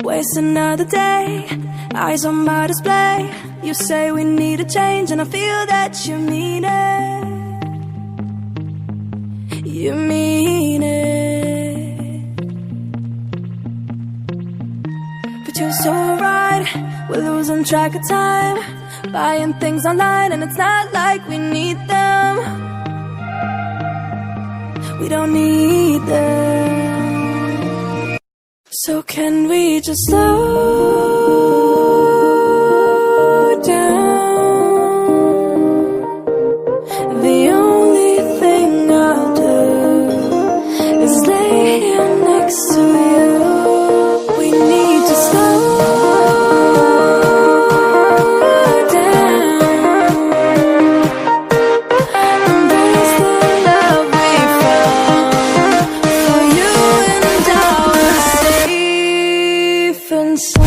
Waste another day, eyes on my display. You say we need a change and I feel that you mean it. You mean it. But you're so right, we're losing track of time, buying things online and it's not like we need them. We don't need them. So can we just slow down? The only thing I'll do is lay here next to you. We need to slow down. Embrace the love we found. For you and I are safe and sound.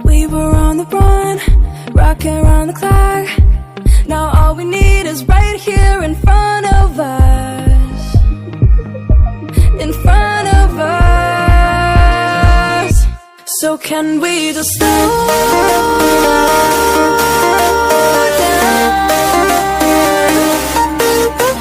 We were on the run, rocking around the clock. Now all we need is right here in front of us. In front of us. So can we just slow